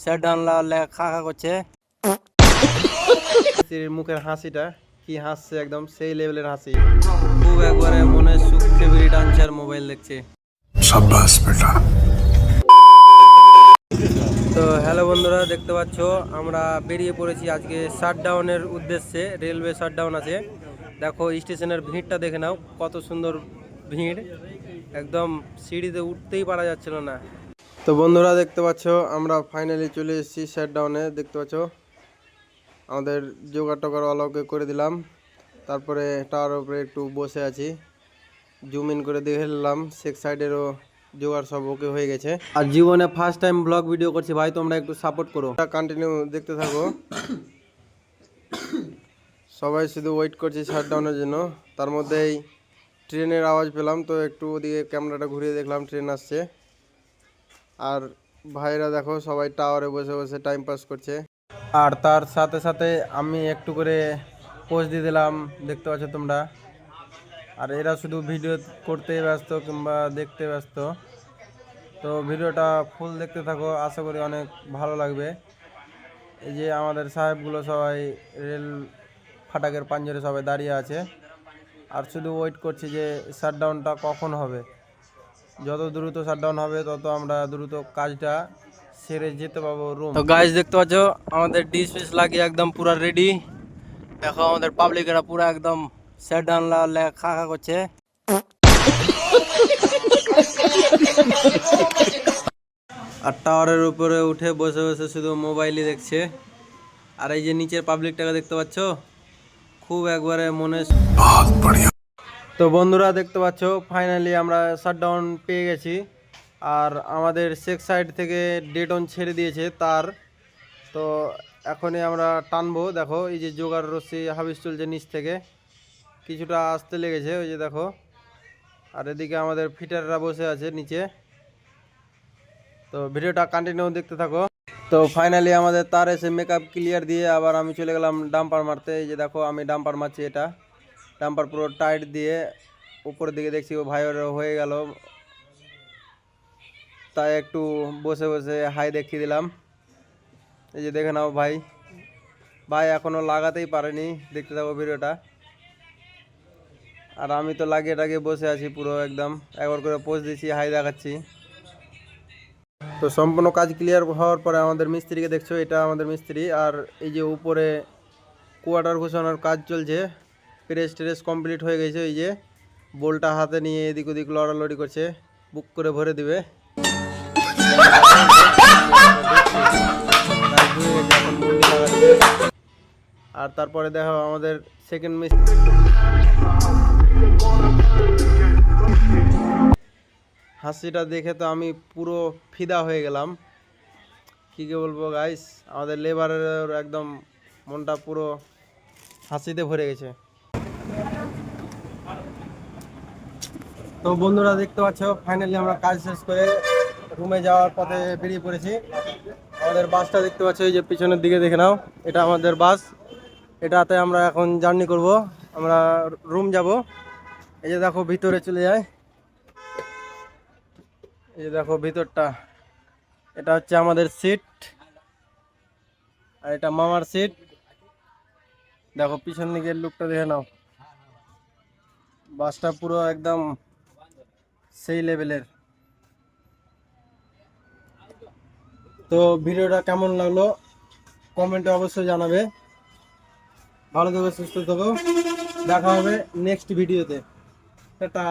স্যাডানলা খা খা করছে। মুখের হাসিটা কি হাসছে, একদম সেই লেভেলের হাসি, খুব একবারে মনে সুখে বিড়ি টানছে আর মোবাইল দেখছে। শাবাশ বেটা। তো হ্যালো বন্ধুরা, দেখতে পাচ্ছ আমরা বেরিয়ে পড়েছি আজকে শাটডাউনের উদ্দেশ্যে। রেলওয়ে শাটডাউন আছে, দেখো স্টেশনের ভিড়টা দেখে নাও, কত সুন্দর ভিড়, একদম সিঁড়িতে উঠতেই পারা যাচ্ছিল না। তো বন্ধুরা দেখতে পাচ্ছ আমরা ফাইনালি চলে এসেছি শাটডাউনে। দেখতে পাচ্ছ আমাদের জোগাড় টোগাড় অলকে করে দিলাম, তারপরে টাওয়ার উপরে একটু বসে আছি, জুম ইন করে দেখে নিলাম সেক সাইডেরও জোগাড় সব ওকে হয়ে গেছে। আর জীবনে ফার্স্ট টাইম ব্লগ ভিডিও করছি ভাই, তোমরা একটু সাপোর্ট করো, কন্টিনিউ দেখতে থাকো। সবাই শুধু ওয়েট করছি শাটডাউনের জন্য, তার মধ্যেই ট্রেনের আওয়াজ পেলাম, তো একটু ওদিকে ক্যামেরাটা ঘুরিয়ে দেখলাম ট্রেন আসছে। আর ভাইরা দেখো সবাই টাওয়ারে বসে বসে টাইম পাস করছে, আর তার সাথে সাথে আমি একটু করে পোস্ট দিয়ে দিলাম, দেখতে পাচ্ছ তোমরা। আর এরা শুধু ভিডিও করতে ব্যস্ত কিংবা দেখতে ব্যস্ত। তো ভিডিওটা ফুল দেখতে থাকো, আশা করি অনেক ভালো লাগবে। এই যে আমাদের সাহেবগুলো সবাই রেল ফাটাকের পাঞ্জরে সবাই দাঁড়িয়ে আছে, আর শুধু ওয়েট করছি যে শাটডাউনটা কখন হবে। যত দ্রুত শাটডাউন হবে তত আমরা দ্রুত কাজটা সেরে যেতে পারবো রুম। তো গাইস দেখতে পাচ্ছ আমাদের ডিশ ফিশ লাগিয়ে একদম পুরো রেডি। দেখো আমাদের পাবলিকেরা পুরো একদম শাটডাউন খা খা করছে। আর টাওয়ারের উপরে উঠে বসে বসে শুধু মোবাইলই দেখছে। আর এই যে নিচের পাবলিকটাকে দেখতে পাচ্ছ, খুব একবারে মনে। তো বন্ধুরা দেখতে পাচ্ছ ফাইনালি আমরা শাটডাউন পেয়ে গেছি, আর আমাদের সেক সাইড থেকে ডেড অন ছেড়ে দিয়েছে তার। তো এখনই আমরা টানবো, দেখো এই যে জোগাড় রশ্মি হাবিস চলছে নিচ থেকে, কিছুটা আসতে লেগেছে ওই যে দেখো। আর এদিকে আমাদের ফিটাররা বসে আছে নিচে। তো ভিডিওটা কন্টিনিউ দেখতে থাকো। তো ফাইনালি আমাদের তার এসে মেকআপ ক্লিয়ার দিয়ে আবার আমি চলে গেলাম ডাম্পার মারতে। এই যে দেখো আমি ডাম্পার মারছি, এটা ডাম্পার পুরো টাইট দিয়ে উপরের দিকে দেখছি ও ভাইয়ের হয়ে গেল, তাই একটু বসে বসে হাই দেখিয়ে দিলাম। এই যে দেখে নাও ভাই, ভাই এখনো লাগাতেই পারেনি, দেখতে থাকো ভিডিওটা। আর আমি তো লাগিয়ে টাগিয়ে বসে আছি পুরো একদম, একবার করে পোজ দিচ্ছি, হাই দেখাচ্ছি। তো সম্পূর্ণ কাজ ক্লিয়ার হওয়ার পরে আমাদের মিস্ত্রিকে দেখছো, এটা আমাদের মিস্ত্রি। আর এই যে উপরে কোয়ার্টার ঘোষণার কাজ চলছে, প্রেস ট্রেস কমপ্লিট হয়ে গেছে। এই যে বোলটা হাতে নিয়ে এদিক ওদিক লড়ালড়ি করছে, বুক করে ভরে দিবে। আর তারপরে দেখো আমাদের সেকেন্ড মিস্ত্রি, হাসিটা দেখে তো আমি পুরো ফিদা হয়ে গেলাম, কি বলবো গাইস, আমাদের লেবারের একদম মনটা পুরো হাসিতে ভরে গেছে। তো বন্ধুরা দেখতে পাচ্ছ ফাইনালি আমরা কাজ শেষ করে রুমে যাওয়ার পথে বেরিয়ে পড়েছি। আমাদের বাসটা দেখতে পাচ্ছ, এই যে পিছনের দিকে দেখে নাও, এটা আমাদের বাস, এটাতে আমরা এখন জার্নি করব, আমরা রুম যাব। এই যে দেখো ভিতরে চলে যায়, এই যে দেখো ভিতরটা, এটা হচ্ছে আমাদের সিট, আর এটা মামার সিট। দেখো পিছন দিকের লুকটা দেখে নাও, বাসটা পুরো একদম সেই লেভেলের। তো ভিডিওটা কেমন লাগলো কমেন্টে অবশ্যই জানাবে। ভালো থেকো, সুস্থ থেকো, দেখা হবে নেক্সট ভিডিওতে। টাটা।